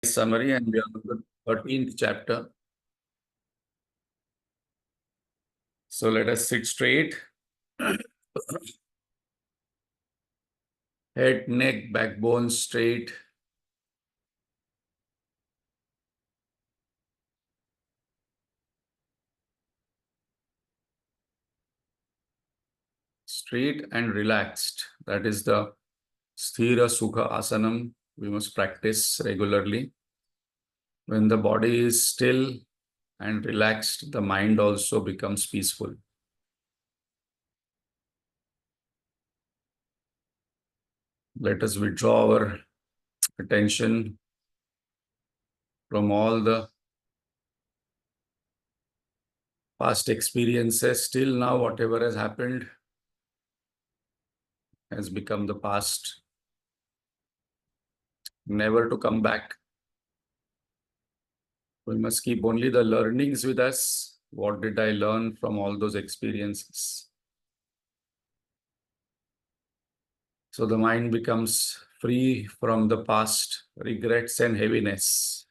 Summary, and we are on the 13th chapter. So let us sit straight. Head, neck, backbone straight. Straight and relaxed. That is the Sthira Sukha Asanam we must practice regularly. When the body is still and relaxed, the mind also becomes peaceful. Let us withdraw our attention from all the past experiences. Till now, whatever has happened has become the past, never to come back. We must keep only the learnings with us. What did I learn from all those experiences? So the mind becomes free from the past regrets and heaviness.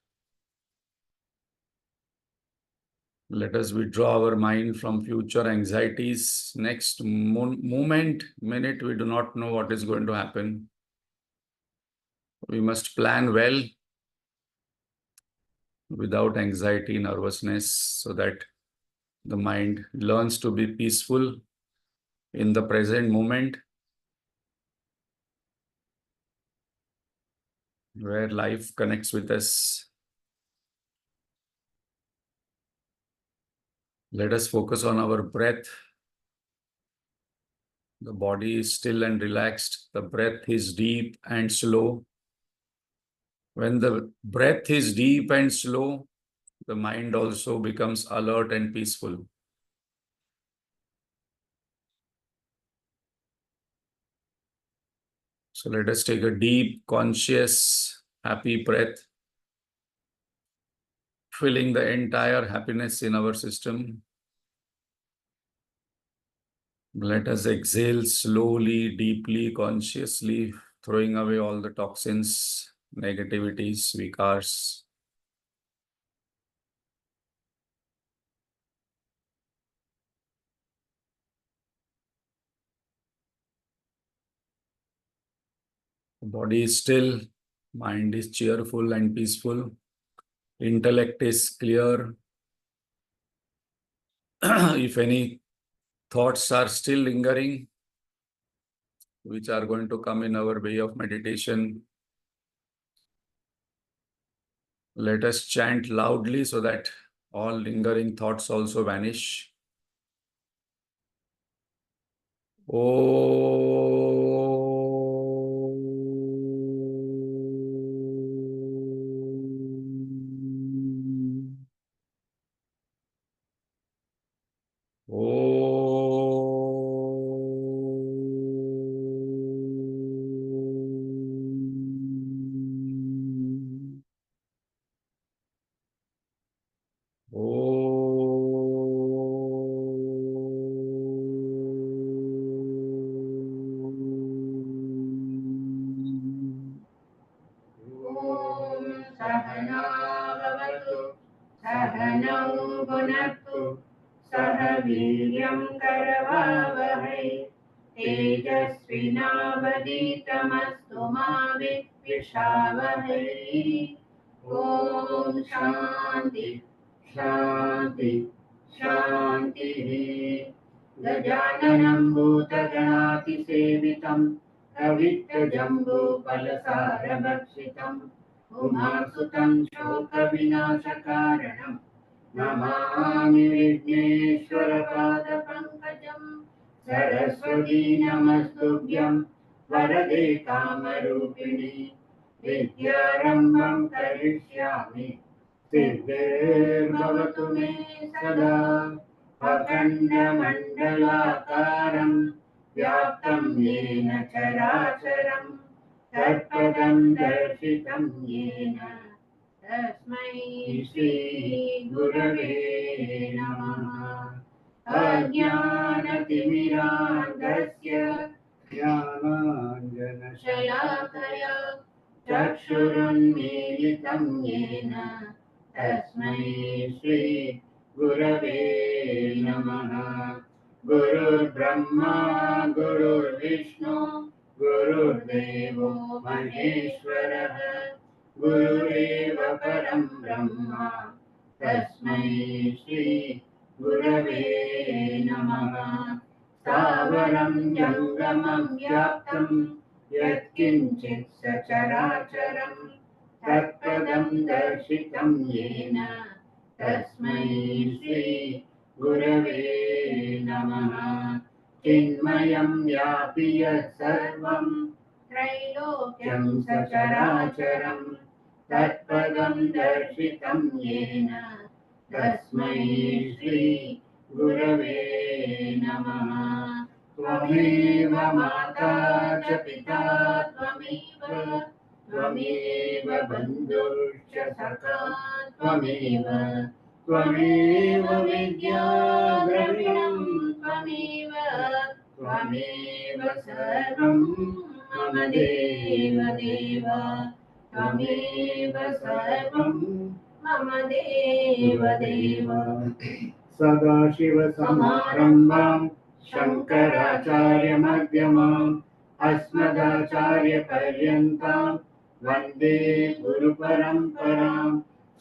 Let us withdraw our mind from future anxieties. Next minute, we do not know what is going to happen. We must plan well without anxiety, nervousness, so that the mind learns to be peaceful in the present moment, where life connects with us. Let us focus on our breath. The body is still and relaxed. The breath is deep and slow. When the breath is deep and slow, the mind also becomes alert and peaceful. So let us take a deep, conscious, happy breath, filling the entire happiness in our system. Let us exhale slowly, deeply, consciously, throwing away all the toxins, negativities, vikars. The body is still, mind is cheerful and peaceful, intellect is clear. If any thoughts are still lingering, which are going to come in our way of meditation, let us chant loudly so that all lingering thoughts also vanish. Sahanau Bhunaktu Sah Viryam Karavavahai Tejasvinavaditamastu ma Vidvishavahai. Om Shanti Shanti Shanti. Gajananam Bhutagati Sevitam Kavittajambu Palasarabhakshitam Umasutam Shokavinashakaranam Namami Vigneshwarapadapankajam Saraswati Namastubhyam Varade Kamarupini Vidyarambam Karishyami Siddhir Bhavatu Me Sada Akhanda Mandalakaram Vyaptam Yena Characharam Tatpadam Darshitam Yena Tasmai Shri Gurave Namaha. Ajnanatimmirandasya Jnananjana Shalakaya Chakshurunmilitam दर्शितं येन तस्मै श्री गुरवे नमः। गुरुर्ब्रह्मा गुरुर्विष्णु गुरुर्देवो महेश्वरः गुरुरेव परं ब्रह्म तस्मै श्री गुरवे नमः। स्थावरं जङ्गमं व्याप्तं यत्किञ्चित् सचराचरं तत्पदं दर्शितं येन तस्मै श्री गुरवे नमः। चिन्मयं व्यापि यत्सर्वं त्रैलोक्यं सचराचरं तत्पदं दर्शितं येन तस्मै श्री गुरवे नमः। त्वमेव माता च पिता त्वमेव बन्धुश्च सखा त्वमेव विद्या द्रविणं त्वमेव सर्वं मम देव त्वमेव सर्वं मम देव सदाशिवसमारम्भां शङ्कराचार्यमध्यमाम् अस्मदाचार्यपर्यन्तां वन्दे गुरुपरम्परां।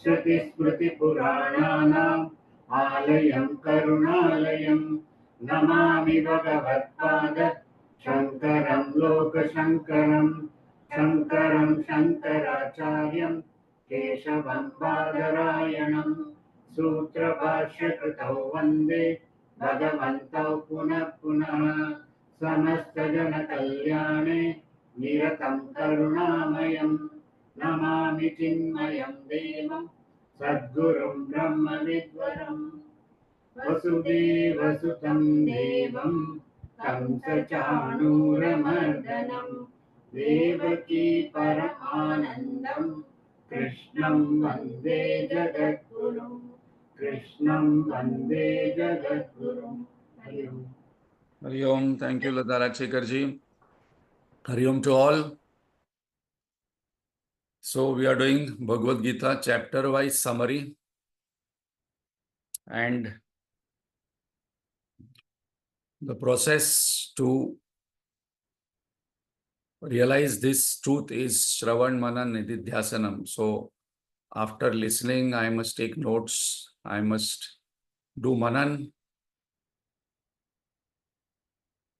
श्रुतिस्मृतिपुराणानाम् आलयं करुणालयं नमामि भगवत्पाद शङ्करं लोकशङ्करं। शङ्करं शङ्कराचार्यं केशवं बादरायणं सूत्रभाष्यकृतौ वन्दे भगवन्तौ पुनः पुनः। समस्तजनकल्याणे निरतं करुणामयं नमामि चिन्मयं देवं सद्गुरुं ब्रह्मविद्वरं वसुदेवसुतं देवं कंसचाणूरमर्दनं देवकी परमानन्दं कृष्णं वन्दे जगद्गुरुं। कृष्णं वन्दे जगद्गुरुं। हरि ओम। Hari Om. Thank you, Lata Rajshekarji. Hari Om to all. So we are doing Bhagavad Gita chapter-wise summary, and the process to realize this truth is Shravan Manan Nididhyasanam. So after listening, I must take notes, I must do Manan,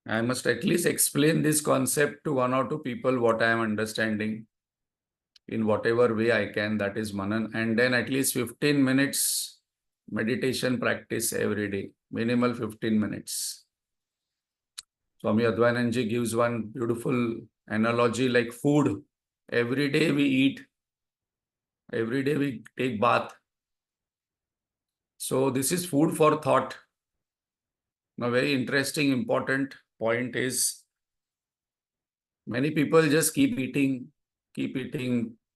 I must at least explain this concept to one or two people what I am understanding in whatever way I can, that is Manan, and then at least 15 minutes meditation practice every day, minimal 15 minutes. Swami Advainanji gives one beautiful analogy like food. Every day we eat, every day we take bath. So this is food for thought. Now, very interesting, important point is many people just keep eating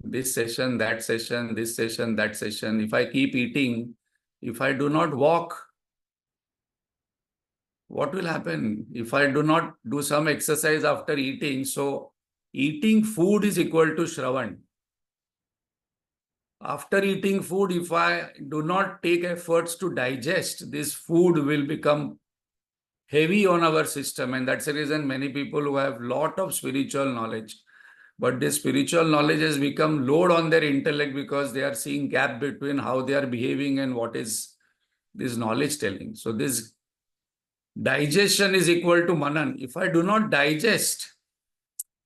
this session, that session, this session, that session. If I keep eating, if I do not walk, what will happen? If I do not do some exercise after eating, so eating food is equal to Shravan. After eating food, if I do not take efforts to digest, this food will become heavy on our system. And that's the reason many people who have lot of spiritual knowledge, but this spiritual knowledge has become load on their intellect because they are seeing gap between how they are behaving and what is this knowledge telling. So this digestion is equal to Manan. If I do not digest,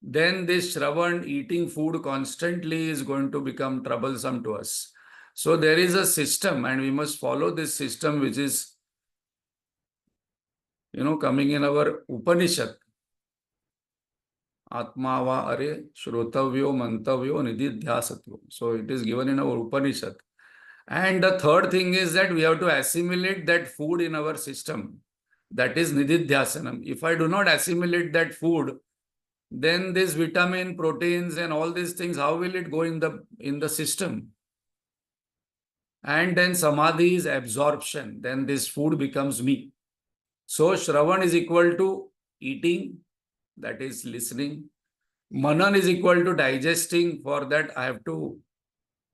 then this Shravan, eating food constantly, is going to become troublesome to us. So there is a system and we must follow this system, which is, coming in our Upanishad. Atma va are shrotavyo mantavyo nididhyasatvo. So it is given in our Upanishad. And the third thing is that we have to assimilate that food in our system. That is nididhyasanam. If I do not assimilate that food, then this vitamin, proteins and all these things, how will it go in the system? And then samadhi is absorption. Then this food becomes me. So Shravan is equal to eating, that is listening. Manan is equal to digesting. For that I have to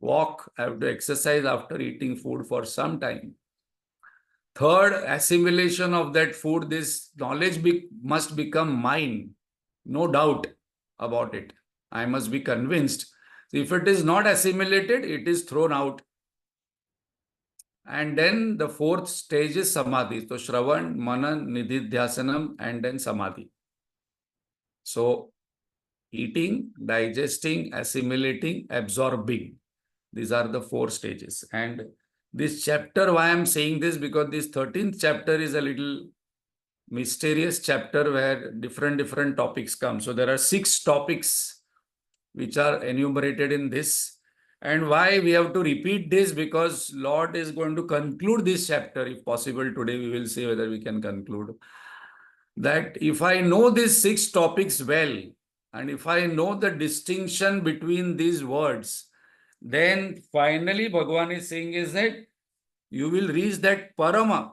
walk, I have to exercise after eating food for some time. Third, assimilation of that food, this knowledge must become mine. No doubt about it. I must be convinced. If it is not assimilated, it is thrown out. And then the fourth stage is samadhi. So Shravan, Manan, Nididhyasanam, and then samadhi. So eating, digesting, assimilating, absorbing. These are the four stages. And this chapter, why I'm saying this, because this 13th chapter is a little mysterious chapter where different topics come. So there are 6 topics which are enumerated in this. And why we have to repeat this? Because Lord is going to conclude this chapter. If possible, today we will see whether we can conclude. That if I know these 6 topics well, and if I know the distinction between these words, then finally Bhagavan is saying is that you will reach that parama.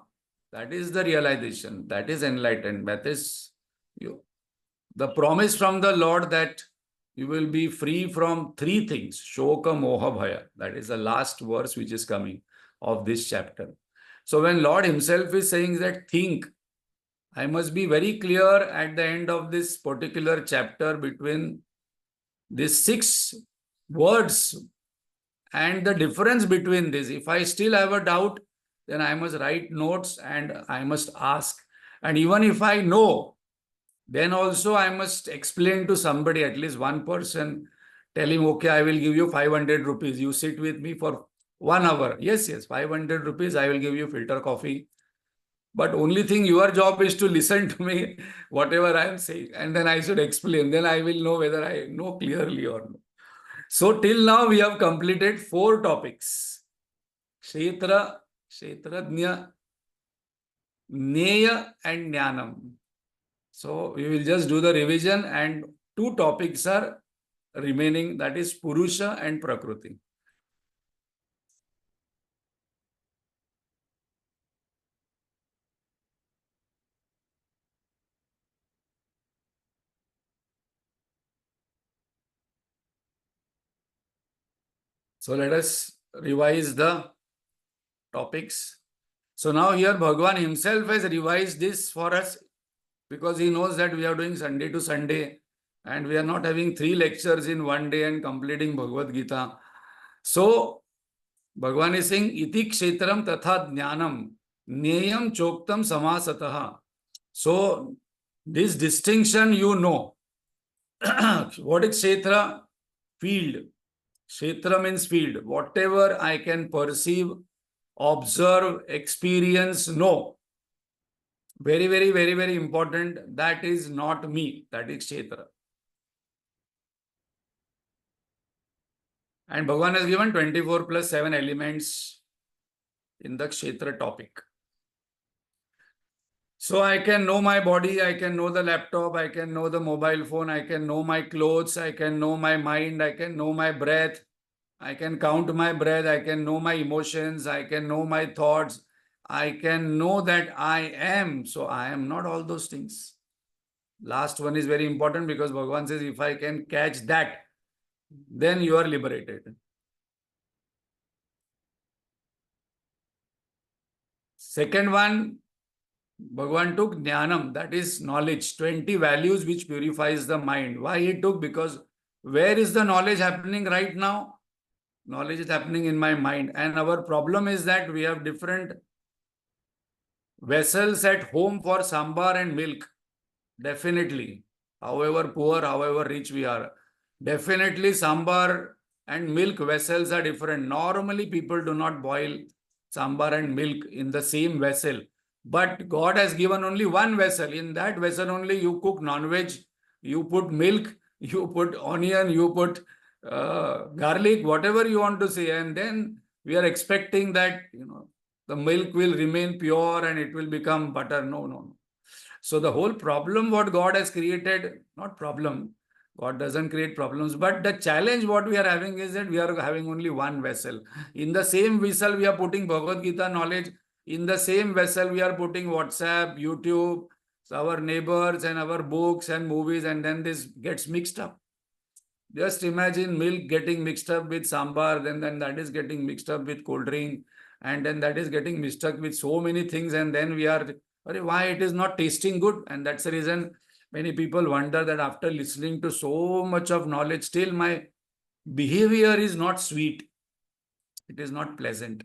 That is the realization. That is enlightened. That is you. The promise from the Lord that you will be free from 3 things. Shoka, Moha, Bhaya. That is the last verse which is coming of this chapter. So when Lord himself is saying that think, I must be very clear at the end of this particular chapter between these 6 words and the difference between this. If I still have a doubt, then I must write notes and I must ask. And even if I know, then also I must explain to somebody, at least one person, tell him, okay, I will give you 500 rupees. You sit with me for 1 hour. Yes, 500 rupees, I will give you filter coffee. But only thing, your job is to listen to me, whatever I am saying. And then I should explain. Then I will know whether I know clearly or not. So till now, we have completed 4 topics. Kshetra, Kshetrajna, Neya and Jnanam. So we will just do the revision and 2 topics are remaining, that is Purusha and Prakriti. So let us revise the topics. So now here Bhagavan himself has revised this for us because he knows that we are doing Sunday to Sunday and we are not having 3 lectures in one day and completing Bhagavad Gita. So Bhagavan is saying, iti kshetram tatha jnanam neyam choktam samasataha. So this distinction you know. What is kshetra? Field. Kshetra means field. Whatever I can perceive, observe, experience, know. Very important. That is not me. That is kshetra. And Bhagavan has given 24 plus 7 elements in the kshetra topic. So I can know my body, I can know the laptop, I can know the mobile phone, I can know my clothes, I can know my mind, I can know my breath, I can count my breath, I can know my emotions, I can know my thoughts, I can know that I am. So I am not all those things. Last one is very important because Bhagavan says, if I can catch that, then you are liberated. Second one, Bhagavan took jnanam, that is knowledge, 20 values which purifies the mind. Why he took? Because where is the knowledge happening right now? Knowledge is happening in my mind. And our problem is that we have different vessels at home for sambar and milk. Definitely. However poor, however rich we are. Definitely sambar and milk vessels are different. Normally people do not boil sambar and milk in the same vessel. But God has given only one vessel. In that vessel only you cook non-veg, you put milk, you put onion, you put garlic, whatever you want to say. And then we are expecting that, the milk will remain pure and it will become butter. No. So the whole problem what God has created, not problem, God doesn't create problems, but the challenge what we are having is that we are having only one vessel. In the same vessel, we are putting Bhagavad Gita knowledge. In the same vessel, we are putting WhatsApp, YouTube, our neighbors and our books and movies, and then this gets mixed up. Just imagine milk getting mixed up with sambar, then that is getting mixed up with cold drink, and then that is getting mixed up with so many things, and then we are, why it is not tasting good? And that's the reason many people wonder that after listening to so much of knowledge, still my behavior is not sweet. It is not pleasant.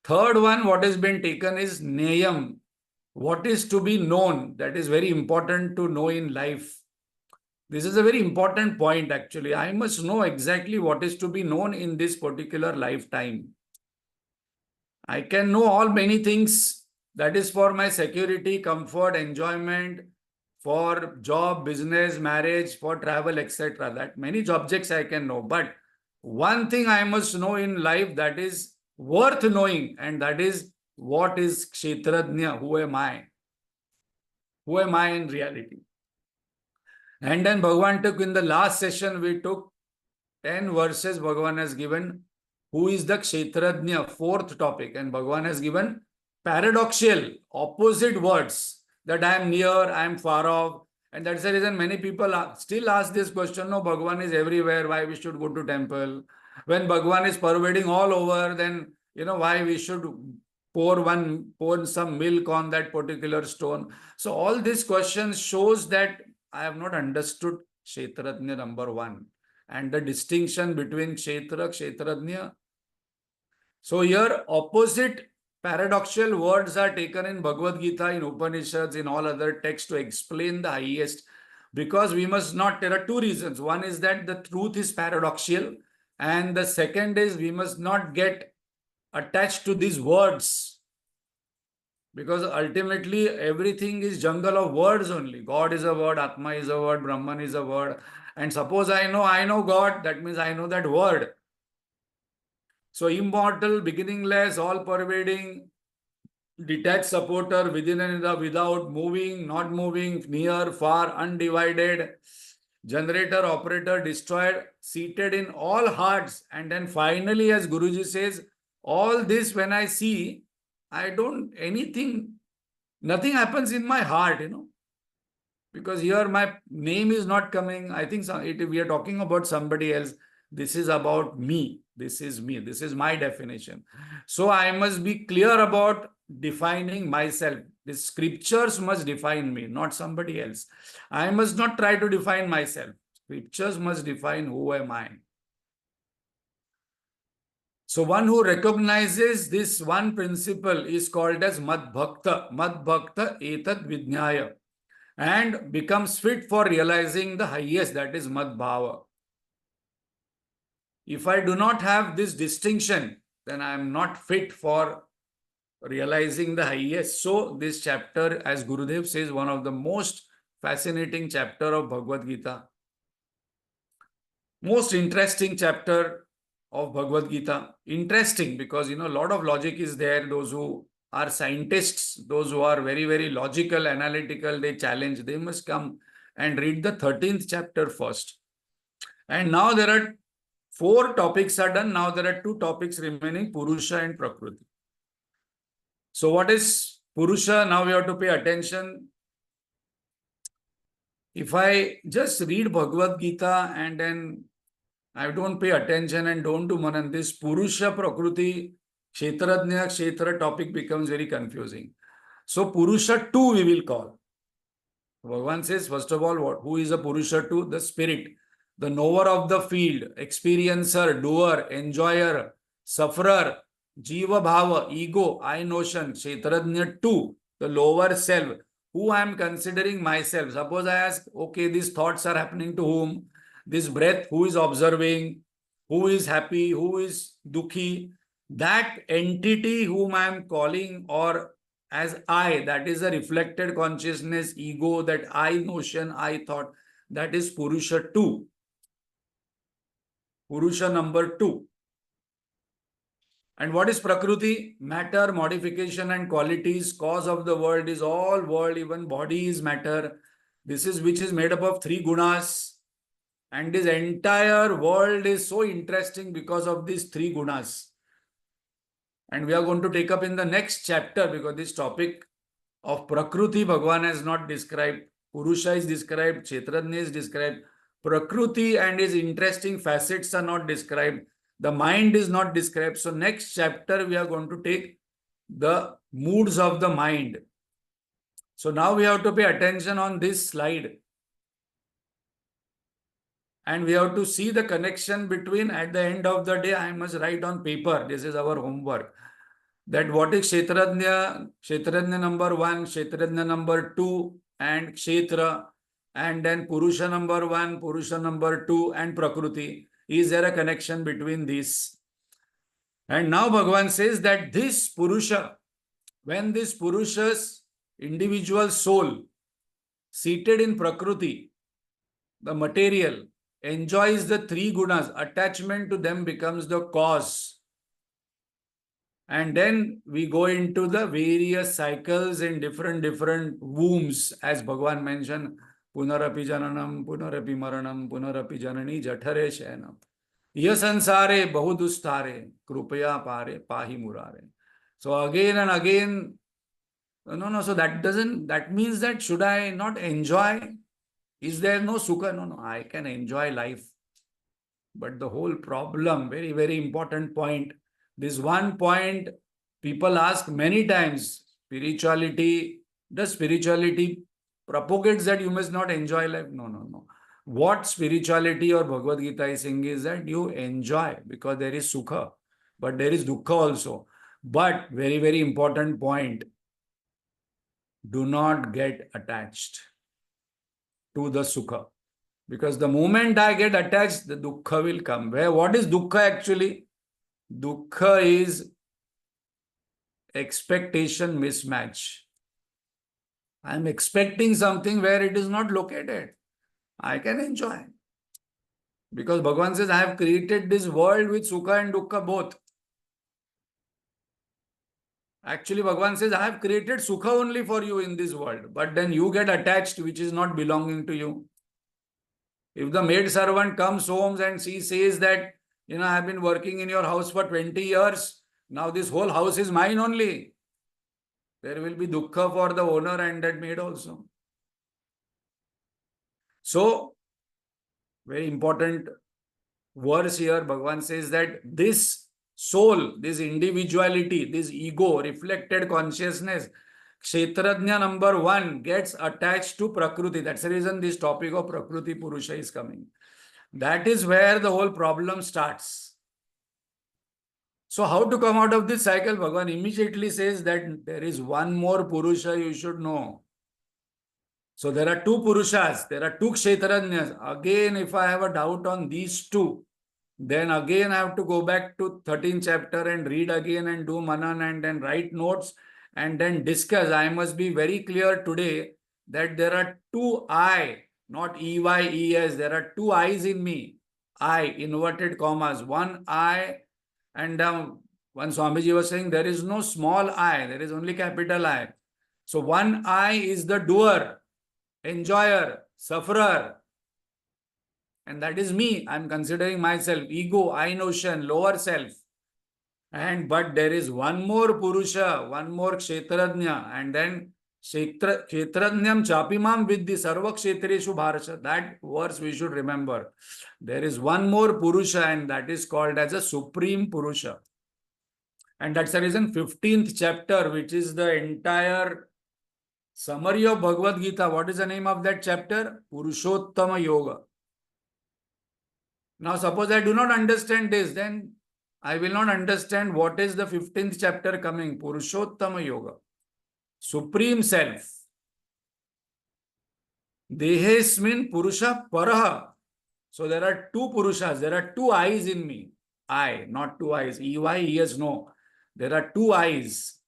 Third one, what has been taken is nayam. What is to be known? That is very important to know in life. This is a very important point actually. I must know exactly what is to be known in this particular lifetime. I can know all many things. That is for my security, comfort, enjoyment, for job, business, marriage, for travel, etc. That many objects I can know. But one thing I must know in life that is worth knowing, and that is what is Kshetrajna? Who am I? Who am I in reality? And then Bhagavan took in the last session, we took 10 verses Bhagavan has given. Who is the Kshetrajna? Fourth topic. And Bhagavan has given paradoxical, opposite words that I am near, I am far off. And that's the reason many people still ask this question, no, Bhagavan is everywhere, why we should go to temple? When Bhagavan is pervading all over, then, why we should pour some milk on that particular stone. So all these questions shows that I have not understood Kshetrajna number one and the distinction between Kshetra, Kshetrajna. So here opposite paradoxical words are taken in Bhagavad Gita, in Upanishads, in all other texts to explain the highest. Because we must not, there are two reasons. One is that the truth is paradoxical, and the second is we must not get attached to these words. Because ultimately everything is jungle of words only. God is a word, Atma is a word, Brahman is a word. And suppose I know God, that means I know that word. So immortal, beginningless, all pervading, detached supporter, within and without, moving, not moving, near, far, undivided, generator, operator, destroyer, seated in all hearts. And then finally, as Guruji says, all this when I see, nothing happens in my heart, because here my name is not coming. I think we are talking about somebody else. This is about me. This is me. This is my definition. So I must be clear about defining myself. The scriptures must define me, not somebody else. I must not try to define myself. Scriptures must define who am I. So one who recognizes this one principle is called as Mad Bhakta. Mad Bhakta etat vidnyaya, and becomes fit for realizing the highest, that is Mad Bhava. If I do not have this distinction, then I am not fit for realizing the highest. So this chapter, as Gurudev says, one of the most fascinating chapter of Bhagavad Gita. Most interesting chapter of Bhagavad Gita. Interesting because, a lot of logic is there. Those who are scientists, those who are very, very logical, analytical, they challenge. They must come and read the 13th chapter first. And now there are 4 topics are done. Now there are 2 topics remaining, Purusha and Prakriti. So what is Purusha? Now we have to pay attention. If I just read Bhagavad Gita and then I don't pay attention and don't do manan, this Purusha, Prakriti, Kshetrajna, Kshetra topic becomes very confusing. So Purusha 2 we will call. Bhagavan says, first of all, who is a Purusha 2? The spirit, the knower of the field, experiencer, doer, enjoyer, sufferer, Jiva Bhava, ego, I notion, Kshetrajna 2, the lower self, who I am considering myself. Suppose I ask, okay, these thoughts are happening to whom? This breath, who is observing? Who is happy? Who is dukhi? That entity whom I am calling, or as I, that is a reflected consciousness, ego, that I notion, I thought, that is Purusha 2. Purusha number 2. And what is Prakriti? Matter, modification and qualities. Cause of the world is all world, even body is matter. This is which is made up of 3 gunas. And this entire world is so interesting because of these 3 gunas. And we are going to take up in the next chapter, because this topic of Prakriti Bhagavan has not described. Purusha is described, Kshetrajna is described. Prakriti and its interesting facets are not described. The mind is not described. So next chapter, we are going to take the moods of the mind. So now we have to pay attention on this slide. And we have to see the connection between, at the end of the day, I must write on paper. This is our homework. That what is Kshetrajna number 1, Kshetrajna number 2, and Kshetra, and then Purusha number 1, Purusha number 2, and Prakriti. Is there a connection between these? And now Bhagavan says that this Purusha, when this Purusha's individual soul, seated in Prakriti, the material, enjoys the three gunas, attachment to them becomes the cause. And then we go into the various cycles in different wombs, as Bhagavan mentioned, Punarapi Jananam, Punarapi Maranam, Punarapi Janani, Jathare Shayanam. Yasansare Bahudustare, Krupaya Pare, Pahi Murare. So again and again, no, so that means that should I not enjoy? Is there no sukha? No, I can enjoy life. But the whole problem, very, very important point, this one point people ask many times, does spirituality propagates that you must not enjoy life? No. What spirituality or Bhagavad Gita is saying is that you enjoy because there is sukha, but there is dukkha also. But very, very important point, do not get attached to the sukha. Because the moment I get attached, the dukkha will come. What is dukkha actually? Dukkha is expectation mismatch. I am expecting something where it is not located. I can enjoy. Because Bhagavan says, I have created this world with sukha and dukkha both. Actually, Bhagavan says, I have created sukha only for you in this world. But then you get attached, which is not belonging to you. If the maid servant comes home and she says that, I have been working in your house for 20 years. Now this whole house is mine only. There will be dukkha for the owner and that maid also. So, very important verse here, Bhagavan says that this soul, this individuality, this ego, reflected consciousness, Kshetrajna number 1 gets attached to Prakriti. That's the reason this topic of Prakriti Purusha is coming. That is where the whole problem starts. So how to come out of this cycle? Bhagavan immediately says that there is one more Purusha you should know. So there are two Purushas, there are two Kshetrajnas. Again, if I have a doubt on these two, then again I have to go back to 13th chapter and read again and do manan and then write notes and then discuss. I must be very clear today that there are two I, not EYES. There are two I's in me. I, inverted commas. One I, and one Swamiji was saying there is no small I, there is only capital I. So one I is the doer, enjoyer, sufferer. And that is me. I'm considering myself, ego, I notion, lower self. But there is one more Purusha, one more Kshetrajna, and then Kshetrajnam chapimam vidhi sarva kshetreshu bharasha. That verse we should remember. There is one more Purusha, and that is called as a Supreme Purusha. And that's the reason 15th chapter, which is the entire summary of Bhagavad Gita. What is the name of that chapter? Purushottama Yoga. Now, suppose I do not understand this, then I will not understand what is the 15th chapter coming. Purushottama Yoga. Supreme Self. Dehesmin Purusha Paraha. So there are two Purushas. There are two eyes in me. I, not two eyes. EY, ES, no. There are two eyes.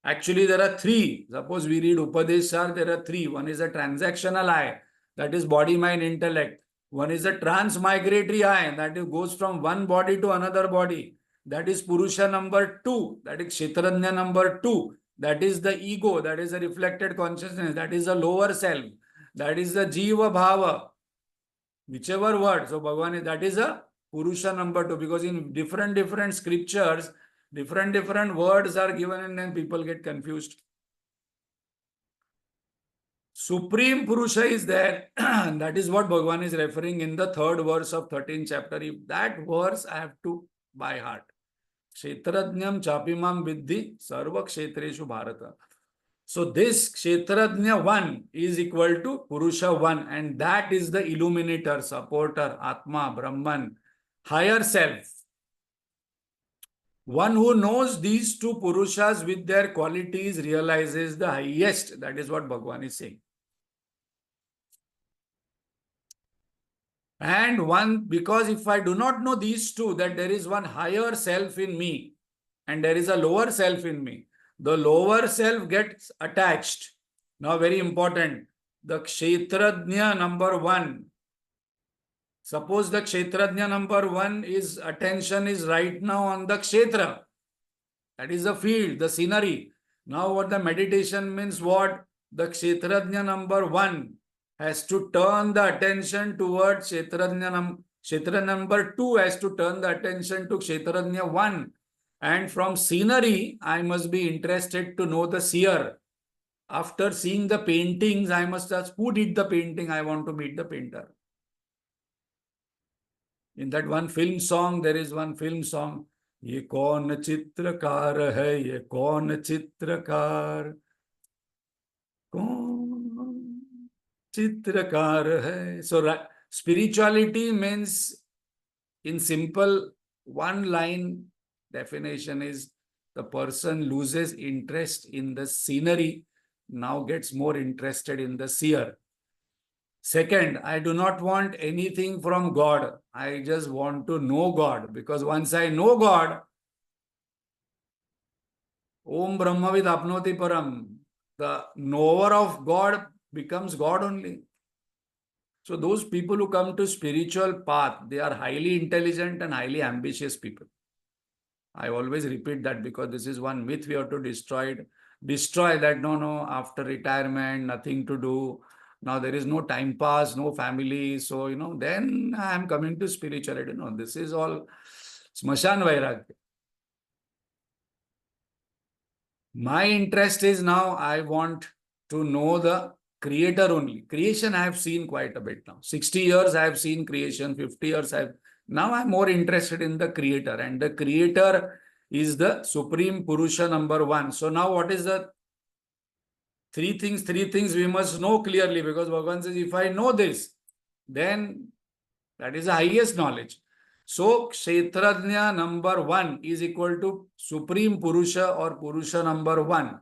Actually, there are three. Suppose we read Upadeshar, there are three. One is a transactional eye. That is body, mind, intellect. One is a transmigratory eye. That goes from one body to another body. That is Purusha number 2. That is Kshetrajna number 2. That is the ego. That is the reflected consciousness. That is the lower self. That is the Jiva Bhava. Whichever word. So Bhagavan, that is a Purusha number 2. Because in different scriptures, different words are given and then people get confused. Supreme Purusha is there. That is what Bhagavan is referring in the third verse of 13th chapter. If that verse I have to by heart. Kshetrajnam chapimam viddhi sarva kshetreshu bharata. So this Kshetrajna 1 is equal to Purusha 1, and that is the illuminator, supporter, Atma, Brahman, higher self. One who knows these two Purushas with their qualities realizes the highest. That is what Bhagavan is saying. And one, because if I do not know these two, that there is one higher self in me and there is a lower self in me, the lower self gets attached. Now, very important, the Kshetrajna number 1. Suppose the Kshetrajna number 1 is attention is right now on the Kshetra. That is the field, the scenery. Now, what the meditation means, what? The Kshetrajna number 1 has to turn the attention towards Kshetra number 2 has to turn the attention to Kshetrajna 1. And from scenery, I must be interested to know the seer. After seeing the paintings, I must ask, who did the painting? I want to meet the painter. In that one film song, there is one film song. ये कौन चित्रकार है, ये कौन चित्रकार, कौन चित्रकार है. So spirituality means, in simple one line definition, is the person loses interest in the scenery, now gets more interested in the seer. Second, I do not want anything from God. I just want to know God, because once I know God, Om Brahmavid Apnoti Param, the knower of God becomes God only. So those people who come to spiritual path, they are highly intelligent and highly ambitious people. I always repeat that because this is one myth we have to destroy. Destroy that, no, after retirement, nothing to do. Now there is no time pass, no family. So, then I am coming to spirituality. No, this is all Smashan Vairagya. My interest is now I want to know the creator only. Creation I have seen quite a bit now. 60 years I have seen creation, 50 years now I'm more interested in the creator, and the creator is the Supreme Purusha number 1. So now what is the three things we must know clearly, because Bhagavan says, if I know this, then that is the highest knowledge. So Kshetrajna number 1 is equal to Supreme Purusha or Purusha number 1.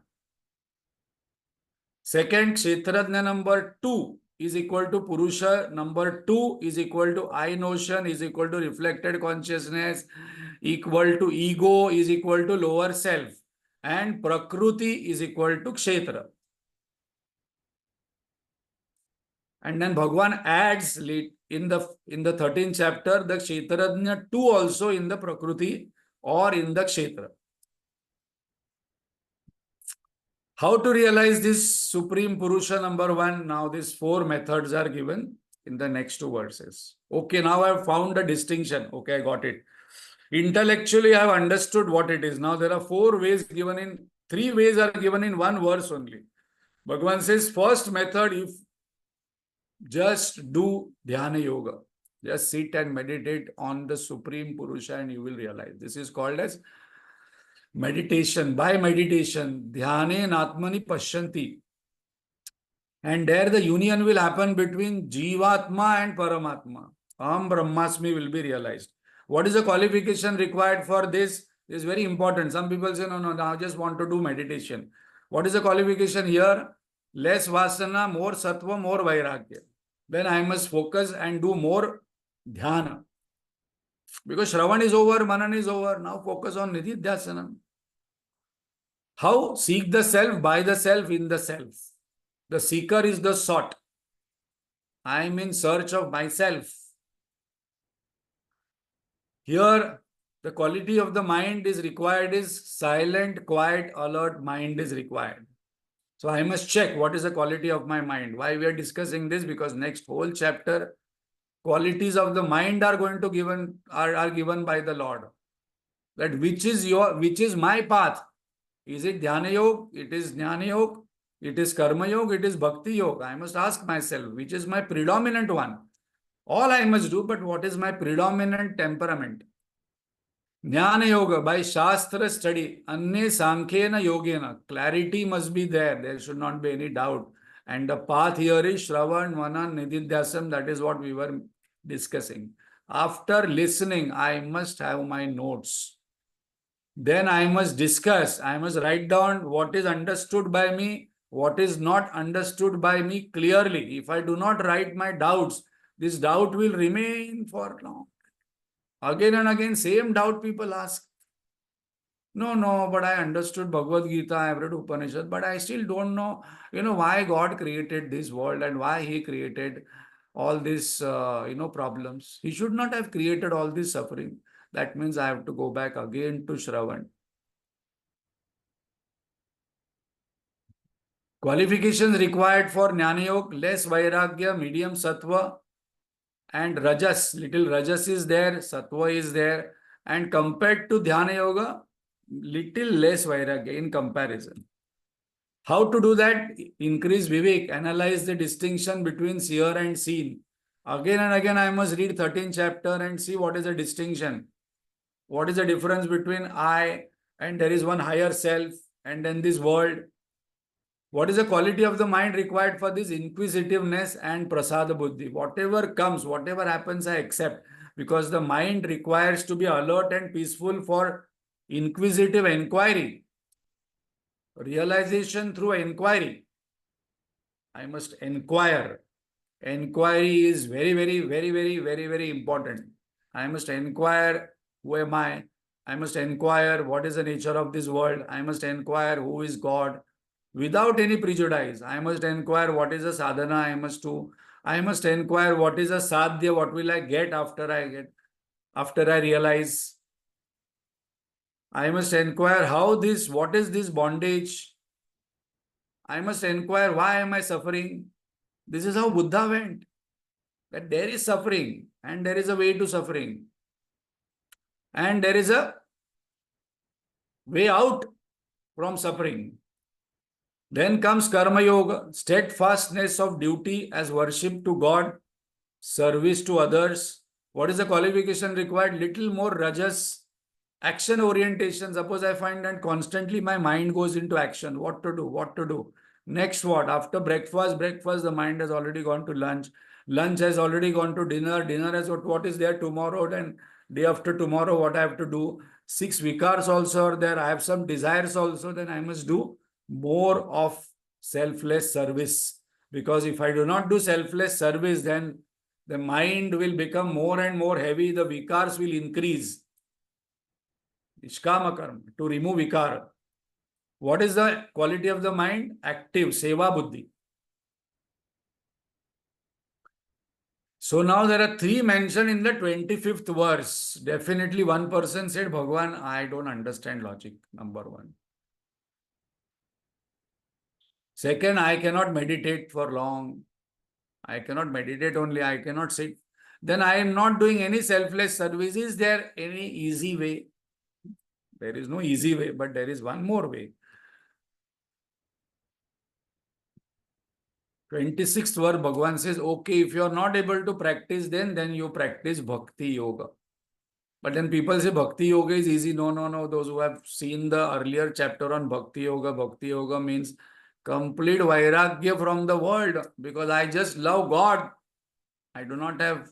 Second, Kshetrajna number 2 is equal to Purusha number 2 is equal to I notion is equal to reflected consciousness equal to ego is equal to lower self, and Prakruti is equal to Kshetra. And then Bhagavan adds in the 13th chapter the Kshetrajna 2 also in the Prakruti or in the Kshetra. How to realize this Supreme Purusha number 1? Now these 4 methods are given in the next 2 verses. Okay, now I have found a distinction. Okay, I got it. Intellectually, I have understood what it is. Now there are 4 ways given in, 3 ways are given in 1 verse only. Bhagavan says, first method, if just do Dhyana Yoga. Just sit and meditate on the Supreme Purusha and you will realize. This is called as meditation. By meditation, Dhyane Atmani Pashyanti. And there the union will happen between Jivatma and Paramatma. Aham Brahmasmi will be realized. What is the qualification required for this? Is very important. Some people say, no, I just want to do meditation. What is the qualification here? Less vasana, more sattva, more vairagya. Then I must focus and do more dhyana. Because Shravan is over, Manan is over. Now focus on Nididhyasana. How? Seek the self, by the self, in the self. The seeker is the sought. I am in search of myself. Here, the quality of the mind is required is silent, quiet, alert mind is required. So I must check what is the quality of my mind. Why we are discussing this? Because next whole chapter, qualities of the mind are going to given by the Lord. That which is my path? Is it Dhyana Yoga? It is Jnana Yoga. It is Karma Yoga, it is Bhakti Yoga. I must ask myself, which is my predominant one? All I must do, but what is my predominant temperament? Jnana Yoga, by Shastra study, Anne Sankhena Yogena. Clarity must be there. There should not be any doubt. And the path here is Shravan, Manan, Nididhyasam. That is what we were discussing. After listening, I must have my notes. Then I must discuss. I must write down what is understood by me, what is not understood by me clearly. If I do not write my doubts, this doubt will remain for long. Again and again, same doubt people ask. No, but I understood Bhagavad Gita, I have read Upanishad, but I still don't know, why God created this world and why He created all these, problems. He should not have created all this suffering. That means I have to go back again to Shravan. Qualifications required for Jnana Yoga, less Vairagya, medium Sattva, and Rajas. Little Rajas is there, Sattva is there. And compared to Dhyana Yoga, little less Vairagya in comparison. How to do that? Increase Vivek, analyze the distinction between seer and seen. Again and again, I must read 13th chapter and see what is the distinction. What is the difference between I and there is one higher self and then this world. What is the quality of the mind required for this inquisitiveness and prasada buddhi? Whatever comes, whatever happens, I accept. Because the mind requires to be alert and peaceful for inquisitive inquiry. Realization through inquiry. I must inquire. Inquiry is very, very, very, very, very, very important. I must inquire who am I? I must inquire what is the nature of this world. I must inquire who is God. Without any prejudice, I must inquire what is a sadhana I must do. I must inquire what is a sadhya, what will I get after I realize. I must inquire what is this bondage. I must inquire why am I suffering. This is how Buddha went. That there is suffering and there is a way to suffering. And there is a way out from suffering. Then comes Karma Yoga, steadfastness of duty as worship to God, service to others. What is the qualification required? Little more rajas, action orientation. Suppose I find that constantly my mind goes into action. What to do? Next what? After breakfast, the mind has already gone to lunch. Lunch has already gone to dinner. Dinner has what is there tomorrow, then day after tomorrow, what I have to do. 6 vikars also are there. I have some desires also, then I must do more of selfless service. Because if I do not do selfless service, then the mind will become more and more heavy. The vikars will increase. Ishkama karma, to remove vikara. What is the quality of the mind? Active, seva buddhi. So now there are 3 mentioned in the 25th verse. Definitely one person said, Bhagwan, I don't understand logic, number 1. Second, I cannot meditate for long. I cannot meditate only, I cannot sit. Then I am not doing any selfless service. Is there any easy way? There is no easy way, but there is one more way. 26th verse, Bhagavan says, okay, if you are not able to practice, then you practice Bhakti Yoga. But then people say Bhakti Yoga is easy. No. Those who have seen the earlier chapter on Bhakti Yoga means complete Vairagya from the world. Because I just love God. I do not have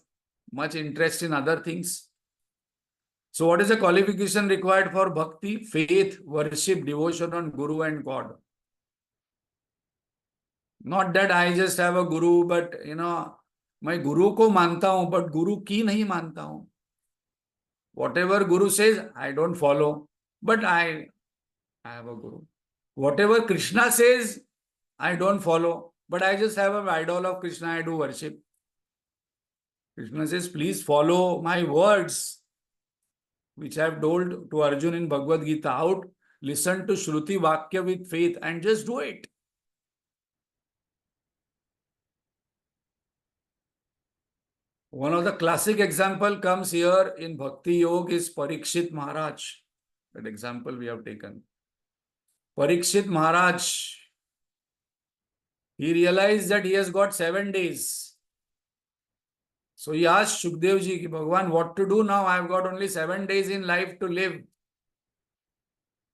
much interest in other things. So what is the qualification required for Bhakti? Faith, worship, devotion on Guru and God. Not that I just have a Guru, but मैं Guru को मानता हूं, but Guru की नहीं मानता हूं. Whatever Guru says, I don't follow, but I have a Guru. Whatever Krishna says, I don't follow, but I just have an idol of Krishna, I do worship. Krishna says, please follow my words, which I have told to Arjun in Bhagavad Gita out. Listen to Shruti Vakya with faith and just do it. One of the classic example comes here in Bhakti Yoga is Parikshit Maharaj. That example we have taken. Parikshit Maharaj, He realized that he has got 7 days. So he asked Shukdev ji, Bhagwan, what to do now? I have got only 7 days in life to live.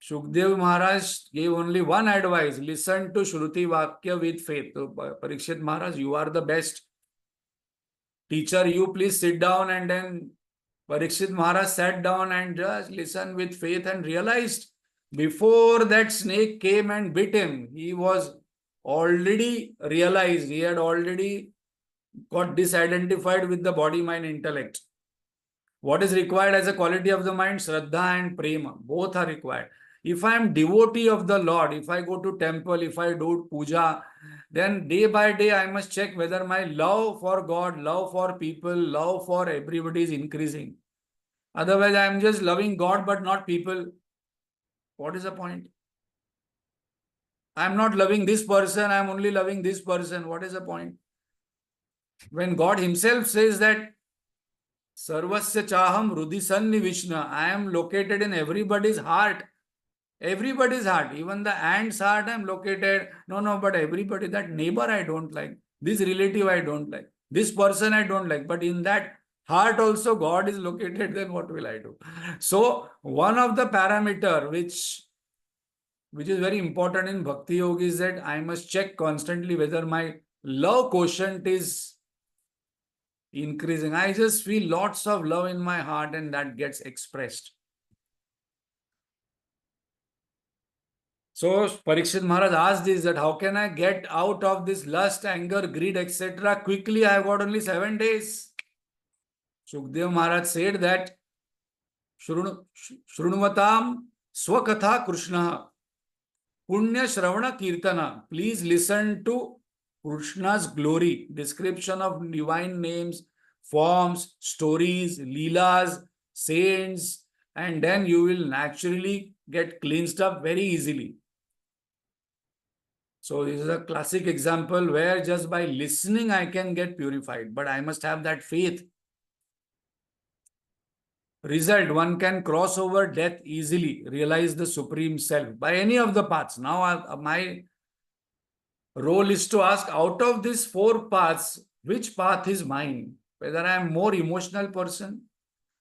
Shukdev Maharaj gave only one advice: listen to Shruti Vakya with faith. So, Parikshit Maharaj, you are the best teacher. You please sit down. And then Parikshit Maharaj sat down and just listened with faith and realized before that snake came and bit him, he was already realized, he had already got disidentified with the body, mind, intellect. What is required as a quality of the mind? Shraddha and Prema. Both are required. If I am devotee of the Lord, if I go to temple, if I do puja, then day by day I must check whether my love for God, love for people, love for everybody is increasing. Otherwise, I am just loving God but not people. What is the point? I am not loving this person, I am only loving this person. What is the point? When God Himself says that Sarvasya Chaham Rudisanni Vishna, I am located in everybody's heart. Everybody's heart, even the ant's heart, I'm located. No, but everybody, that neighbor I don't like, this relative I don't like, this person I don't like, but in that heart also God is located, then what will I do? So, one of the parameter which is very important in Bhakti Yoga is that I must check constantly whether my love quotient is increasing. I just feel lots of love in my heart and that gets expressed. So Parikshit Maharaj asked this, that how can I get out of this lust, anger, greed, etc. quickly? I have got only 7 days. Shukdev Maharaj said that Shrunvatam Swakatha Krishna Punya Shravana Kirtana. Please listen to Krishna's glory, description of divine names, forms, stories, leelas, saints, and then you will naturally get cleansed up very easily. So this is a classic example where just by listening I can get purified, but I must have that faith. Result, one can cross over death easily, realize the Supreme Self by any of the paths. Now my role is to ask, out of these 4 paths, which path is mine? Whether I am more emotional person,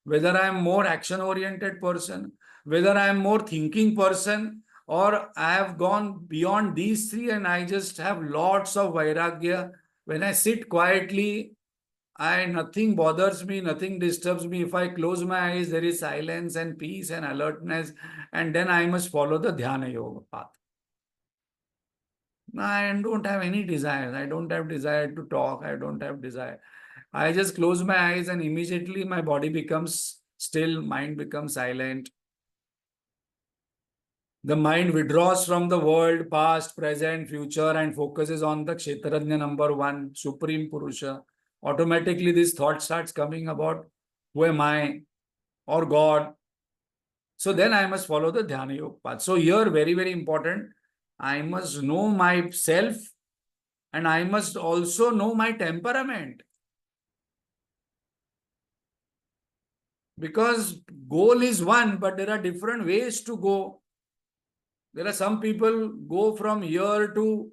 whether I am more action-oriented person, whether I am more thinking person, or I have gone beyond these 3 and I just have lots of vairagya. When I sit quietly, nothing bothers me, nothing disturbs me. If I close my eyes, there is silence and peace and alertness, and then I must follow the Dhyana Yoga path. I don't have any desires. I don't have desire to talk. I don't have desire. I just close my eyes and immediately my body becomes still, mind becomes silent. The mind withdraws from the world, past, present, future, and focuses on the Kshetrajna number 1, Supreme Purusha. Automatically, this thought starts coming about who am I or God. So then I must follow the Dhyana Yoga path. So here, very, very important, I must know myself and I must also know my temperament. Because goal is one, but there are different ways to go. There are some people go from here to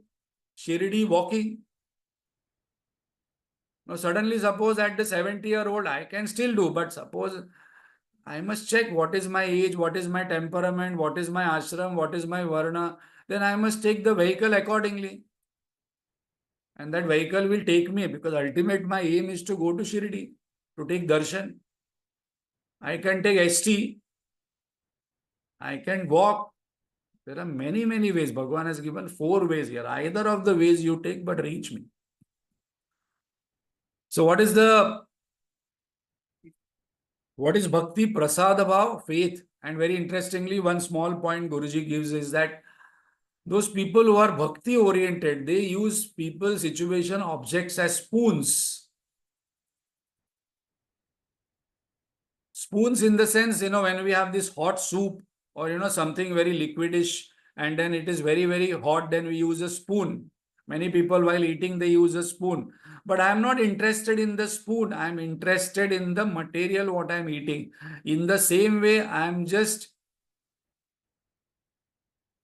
Shirdi walking. Now suddenly suppose at the 70-year-old I can still do, but suppose I must check what is my age, what is my temperament, what is my ashram, what is my varna. Then I must take the vehicle accordingly. And that vehicle will take me because ultimate my aim is to go to Shirdi, to take darshan. I can take ST, I can walk. There are many, many ways. Bhagavan has given 4 ways here. Either of the ways you take, but reach me. So what is Bhakti? Prasada Bhav, faith. And very interestingly, one small point Guruji gives is that those people who are Bhakti oriented, they use people, situation, objects as spoons. Spoons in the sense, when we have this hot soup or, something very liquidish and then it is very, very hot, then we use a spoon. Many people while eating, they use a spoon. But I am not interested in the spoon. I am interested in the material, what I am eating. In the same way, I am just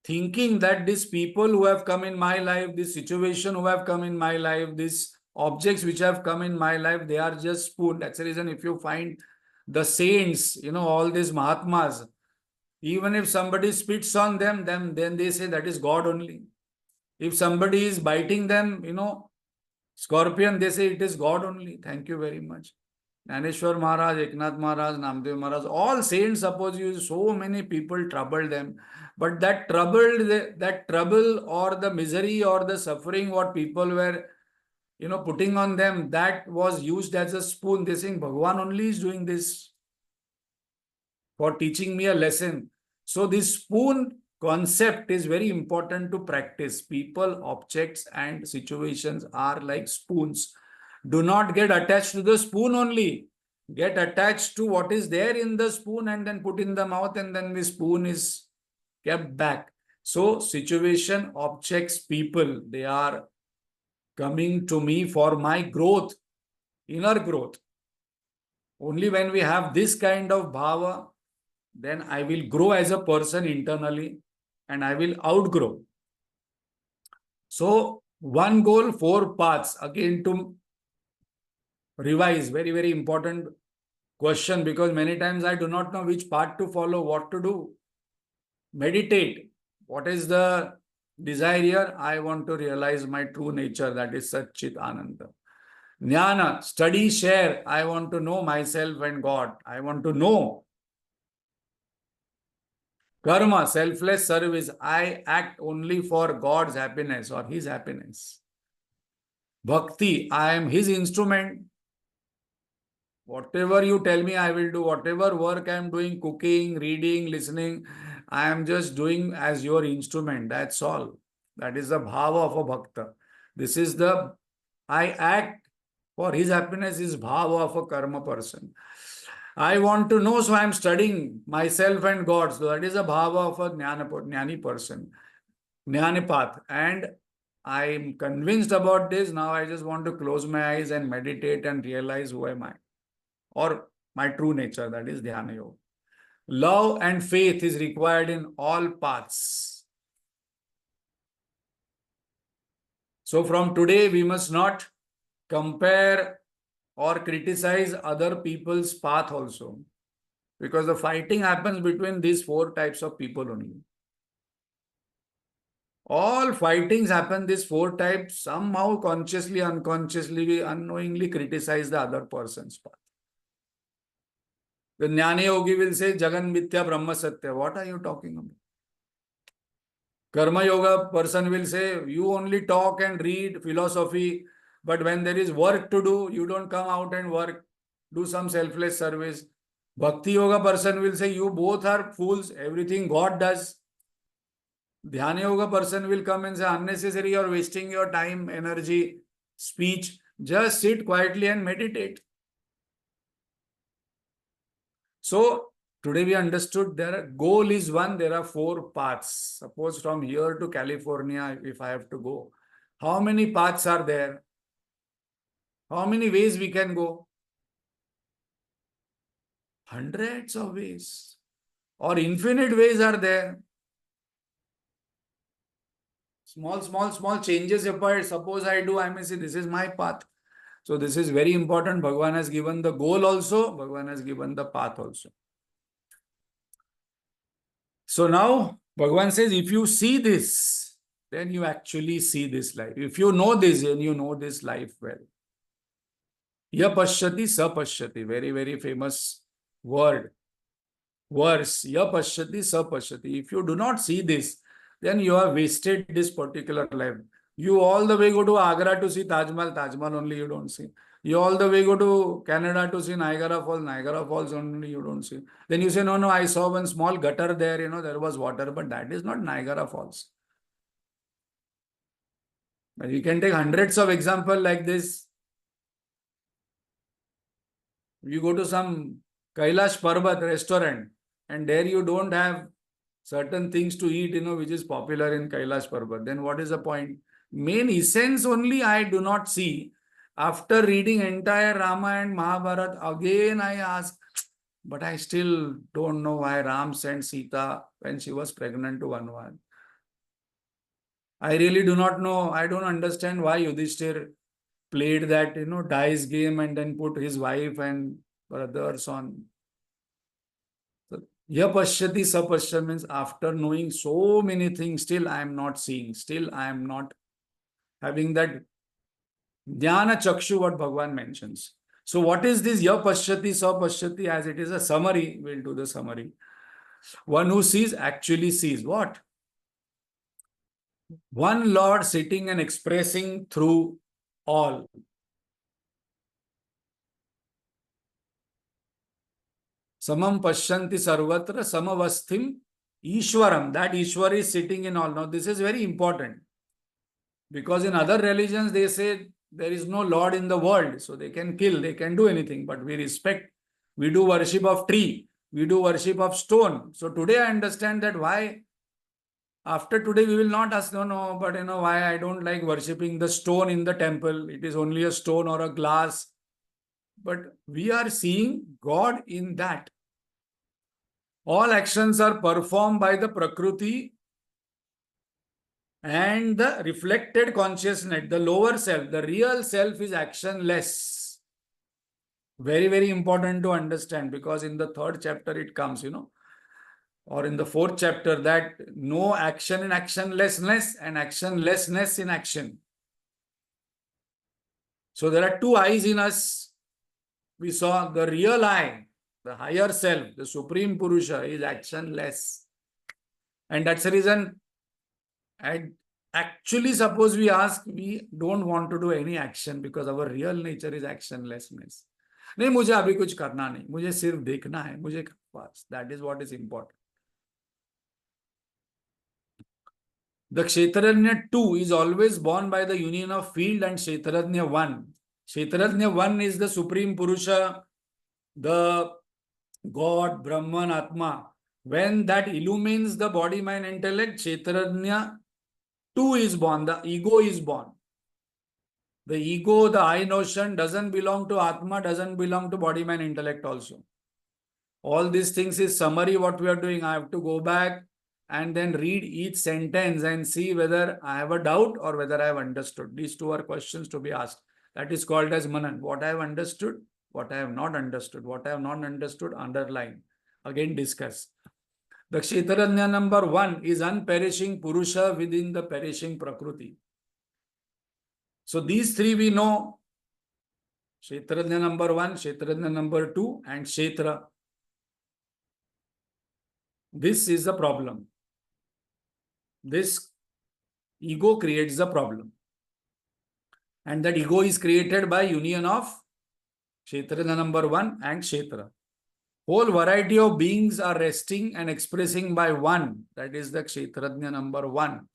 thinking that these people who have come in my life, this situation who have come in my life, these objects which have come in my life, they are just spoon. That's the reason if you find the saints, all these Mahatmas, even if somebody spits on them, then they say that is God only. If somebody is biting them, scorpion, they say it is God only. Thank you very much. Naneshwar Maharaj, Eknath Maharaj, Namdev Maharaj, all saints, suppose you, so many people trouble them. But that trouble or the misery or the suffering what people were, putting on them, that was used as a spoon. They saying Bhagwan only is doing this for teaching me a lesson. So this spoon concept is very important to practice. People, objects, and situations are like spoons. Do not get attached to the spoon only. Get attached to what is there in the spoon and then put in the mouth, and then the spoon is kept back. So situation, objects, people, they are coming to me for my growth, inner growth. Only when we have this kind of bhava, then I will grow as a person internally and I will outgrow. So, one goal, four paths. Again, to revise, very, very important question, because many times I do not know which path to follow, what to do. Meditate. What is the desire here? I want to realize my true nature, that is Sat Chit Ananda. Jnana, study, share. I want to know myself and God. I want to know. Karma, selfless service. I act only for God's happiness or His happiness. Bhakti, I am His instrument. Whatever you tell me, I will do. Whatever work I am doing, cooking, reading, listening, I am just doing as your instrument. That's all. That is the bhava of a bhakta. This is the, I act for his happiness, is bhava of a karma person. I want to know, so I am studying myself and God. So that is a bhava of a jnani person, jnani path. And I am convinced about this. Now I just want to close my eyes and meditate and realize who am I, or my true nature, that is dhyana yoga. Love and faith is required in all paths. So from today, we must not compare or criticize other people's path also, because the fighting happens between these four types of people only. All fightings happen, these four types, somehow consciously, unconsciously, we unknowingly criticize the other person's path. The Jnani Yogi will say, Jagan Mithya Brahma Satya. What are you talking about? Karma Yoga person will say, you only talk and read philosophy, but when there is work to do, you don't come out and work, do some selfless service. Bhakti Yoga person will say, you both are fools, everything God does. Dhyana Yoga person will come and say, unnecessary, you're wasting your time, energy, speech. Just sit quietly and meditate. So, today we understood their goal is one, there are four paths. Suppose from here to California, if I have to go, how many paths are there? How many ways we can go? Hundreds of ways. Or infinite ways are there. Small changes apart. Suppose I do, I may say, this is my path. So this is very important. Bhagavan has given the goal also. Bhagavan has given the path also. So now Bhagavan says, if you see this, then you actually see this life. If you know this, then you know this life well. Ya pashyati sa pashyati. Very, very famous verse. Ya pashyati sa pashyati. If you do not see this, then you have wasted this particular life. You all the way go to Agra to see Taj Mahal. Taj Mahal only you don't see. You all the way go to Canada to see Niagara Falls. Niagara Falls only you don't see. Then you say, no, I saw one small gutter there, there was water, but that is not Niagara Falls. But you can take hundreds of examples like this. You go to some Kailash Parbat restaurant and there you don't have certain things to eat, which is popular in Kailash Parbat. Then what is the point? Main essence only I do not see. After reading entire Rama and Mahabharata, again I ask, but I still don't know why Ram sent Sita when she was pregnant to Hanuman. I really do not know. I don't understand why Yudhishthir played that, dice game and then put his wife and brothers on. So, ya pashyati sapashya means after knowing so many things, still I am not seeing. Still I am not having that Dhyana Chakshu, what Bhagavan mentions. So, what is this Ya Pashyati, Sa Pashyati? As it is a summary, we'll do the summary. One who sees actually sees what? One Lord sitting and expressing through all. Samam Pashyanti Sarvatra Samavasthim Ishwaram. That Ishwar is sitting in all. Now, this is very important because in other religions they say there is no Lord in the world. So they can kill, they can do anything, but we respect. We do worship of tree. We do worship of stone. So today I understand that why after today we will not ask, no, but why I don't like worshipping the stone in the temple. It is only a stone or a glass. But we are seeing God in that. All actions are performed by the Prakriti and the reflected consciousness, the lower self, the real self is actionless. Very, very important to understand because in the third chapter it comes, or in the fourth chapter that no action in actionlessness and actionlessness in action. So there are two eyes in us. We saw the real I, the higher self, the supreme Purusha is actionless. And that's the reason, and actually suppose we ask, we don't want to do any action because our real nature is actionlessness. नहीं मुझे अभी कुछ करना नहीं, मुझे सिर्फ देखना है, मुझे बस, that is what is important. The Kshetrajna 2 is always born by the union of field and Kshetrajna 1. Kshetrajna 1 is the Supreme Purusha, the God, Brahman, Atma. When that illumines the body, mind, intellect, Kshetrajna 2 is born, the ego is born. The ego, the I notion doesn't belong to Atma, doesn't belong to body, mind, intellect also. All these things is summary what we are doing. I have to go back and then read each sentence and see whether I have a doubt or whether I have understood. These two are questions to be asked. That is called as Manan. What I have understood, what I have not understood. What I have not understood, underline. Again discuss. The Kshetrajna number 1 is unperishing Purusha within the perishing Prakriti. So these three we know. Kshetrajna number 1, Kshetrajna number 2 and Kshetra. This is the problem. This ego creates the problem. And that ego is created by union of Kshetrajna number 1 and Kshetra. Whole variety of beings are resting and expressing by one. That is the Kshetrajna number 1.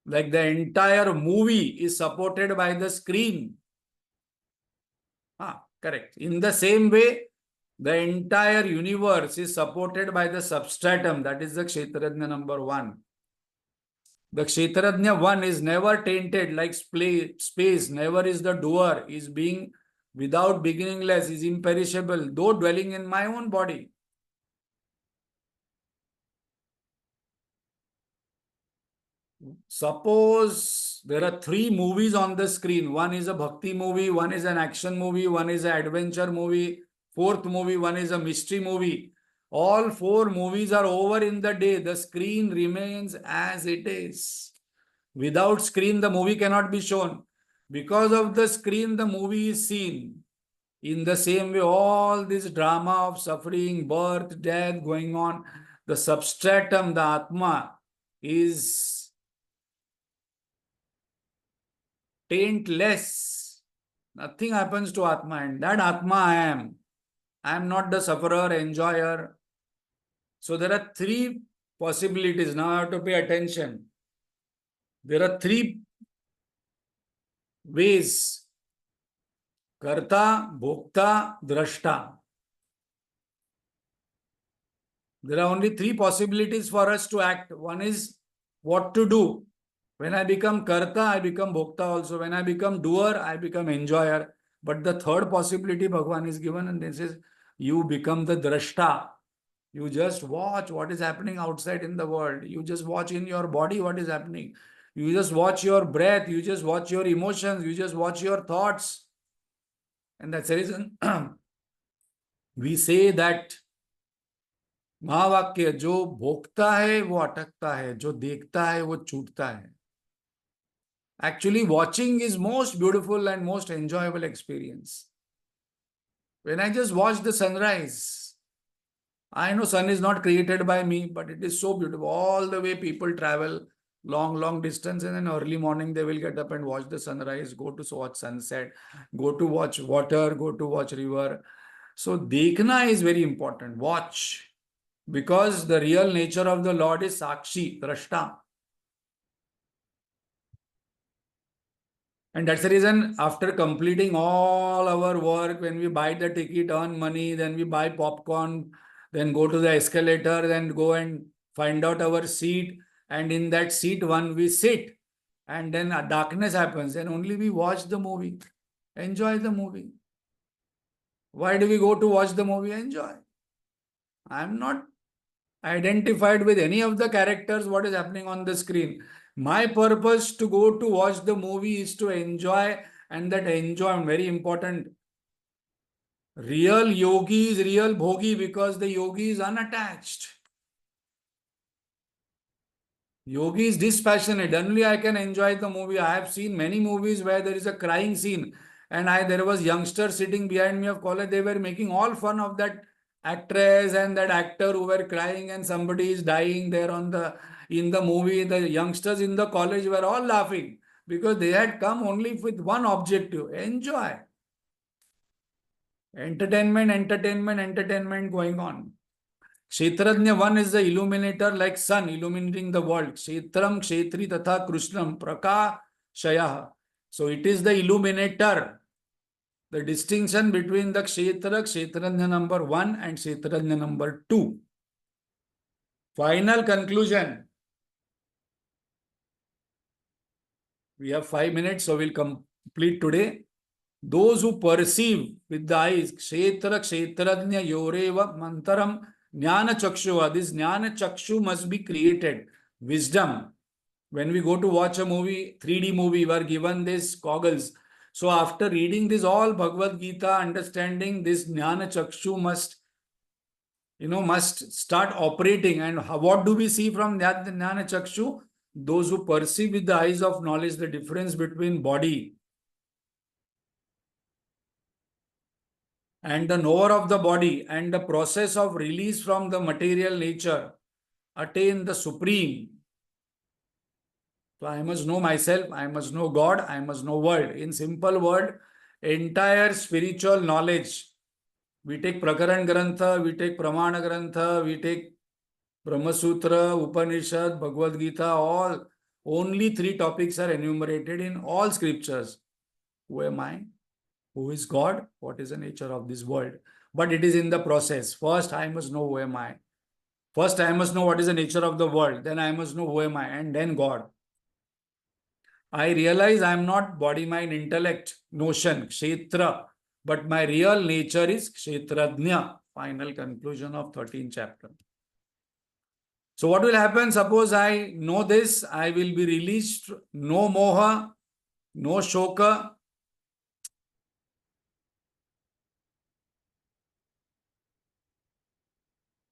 Like the entire movie is supported by the screen. Correct. In the same way, the entire universe is supported by the substratum. That is the Kshetrajna number 1. The Kshetrajna 1 is never tainted like space, never is the doer, is being without beginningless, is imperishable, though dwelling in my own body. Suppose there are 3 movies on the screen. One is a bhakti movie, one is an action movie, one is an adventure movie, 4th movie, one is a mystery movie. All 4 movies are over in the day. The screen remains as it is. Without screen, the movie cannot be shown. Because of the screen, the movie is seen. In the same way, all this drama of suffering, birth, death going on, the substratum, the Atma, is taintless. Nothing happens to Atma, and that Atma I am. I am not the sufferer, enjoyer. So there are 3 possibilities. Now I have to pay attention. There are 3 ways. Karta, Bhokta, Drashta. There are only 3 possibilities for us to act. One is what to do. When I become Karta, I become Bhokta also. When I become doer, I become enjoyer. But the third possibility Bhagavan is given, and this is you become the Drashta. You just watch what is happening outside in the world. You just watch in your body what is happening. You just watch your breath. You just watch your emotions. You just watch your thoughts. And that's the reason we say that महावाक्य, जो भोगता है वो अटकता है, जो देखता है वो छूटता है. Actually, watching is most beautiful and most enjoyable experience. When I just watch the sunrise, I know sun is not created by me, but it is so beautiful. All the way people travel long distance, and then early morning they will get up and watch the sunrise, go to watch sunset, go to watch water, go to watch river. So dekhna is very important. Watch. Because the real nature of the Lord is Sakshi, Drashta. And that's the reason after completing all our work, when we buy the ticket, earn money, then we buy popcorn, then go to the escalator, then go and find out our seat. And in that seat one, we sit. And then a darkness happens. And only we watch the movie. Enjoy the movie. Why do we go to watch the movie? Enjoy. I'm not identified with any of the characters, what is happening on the screen. My purpose to go to watch the movie is to enjoy, and that enjoy, very important. Real yogi is real bhogi because the yogi is unattached. Yogi is dispassionate. Only I can enjoy the movie. I have seen many movies where there is a crying scene, and there was youngsters sitting behind me of college. They were making all fun of that actress and that actor who were crying, and somebody is dying there in the movie. The youngsters in the college were all laughing because they had come only with one objective: enjoy. Entertainment going on. Kshetrajna 1 is the illuminator, like sun illuminating the world. Kshetram, Kshetri tatha Krishnam Prakashayah. So it is the illuminator. The distinction between the Kshetrajna number 1 and Kshetrajna number 2. Final conclusion. We have 5 minutes, so we'll complete today. Those who perceive with the eyes, Kshetra, Kshetrajna, Yoreva, Mantaram, Jnana Chakshuva. This Jnana Chakshu must be created. Wisdom. When we go to watch a movie, 3D movie, we are given this goggles. So after reading this all Bhagavad Gita, understanding this Jnana Chakshu must start operating. And what do we see from that Jnana Chakshu? Those who perceive with the eyes of knowledge the difference between body and the knower of the body and the process of release from the material nature attain the supreme. So I must know myself, I must know God, I must know world. In simple word, entire spiritual knowledge. We take Prakaran Grantha, we take Pramana Grantha, we take Brahma Sutra, Upanishad, Bhagavad Gita, all. Only 3 topics are enumerated in all scriptures. Who am I? Who is God? What is the nature of this world? But it is in the process. First, I must know who am I. First, I must know what is the nature of the world. Then I must know who am I, and then God. I realize I am not body, mind, intellect, notion, Kshetra, but my real nature is Kshetrajna. Final conclusion of 13th chapter. So what will happen? Suppose I know this, I will be released. No moha, no shoka,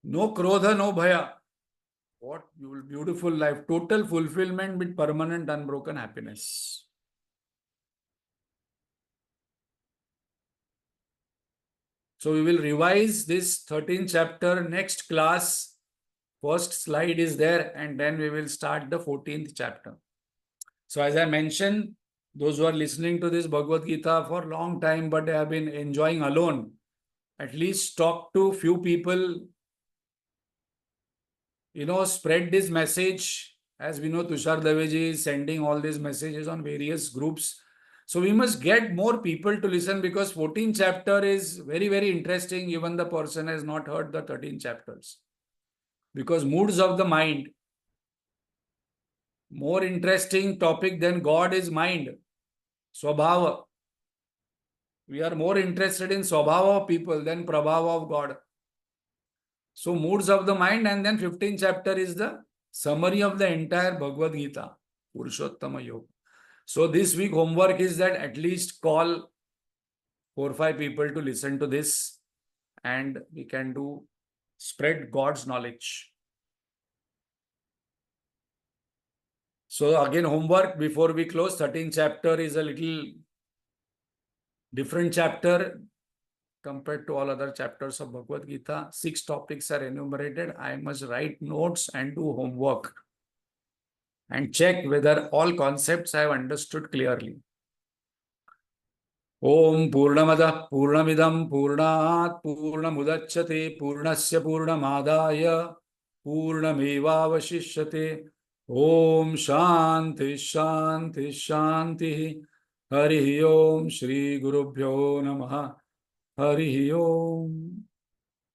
no krodha, no bhaya. What beautiful life. Total fulfillment with permanent unbroken happiness. So we will revise this 13th chapter next class. First slide is there, and then we will start the 14th chapter. So as I mentioned, those who are listening to this Bhagavad Gita for a long time, but they have been enjoying alone, at least talk to few people, spread this message. As we know, Tushar Daveji is sending all these messages on various groups. So we must get more people to listen, because 14th chapter is very, very interesting. Even the person has not heard the 13 chapters. Because moods of the mind, more interesting topic than God is mind. Swabhava. We are more interested in Swabhava of people than Prabhava of God. So moods of the mind, and then 15th chapter is the summary of the entire Bhagavad Gita, Purushottama Yoga. So this week homework is that at least call 4 or 5 people to listen to this, and we can do spread God's knowledge. So again, homework before we close. 13th chapter is a little different chapter compared to all other chapters of Bhagavad Gita. 6 topics are enumerated. I must write notes and do homework and check whether all concepts I have understood clearly. Om Purnamada Purnamidam Purnat Purnamudachyate Purnasya Purnamadaya Purnamevavashishyate. Om Shanti Shanti Shanti. Hari Om Shri Gurubhyo Namaha. Hari Om.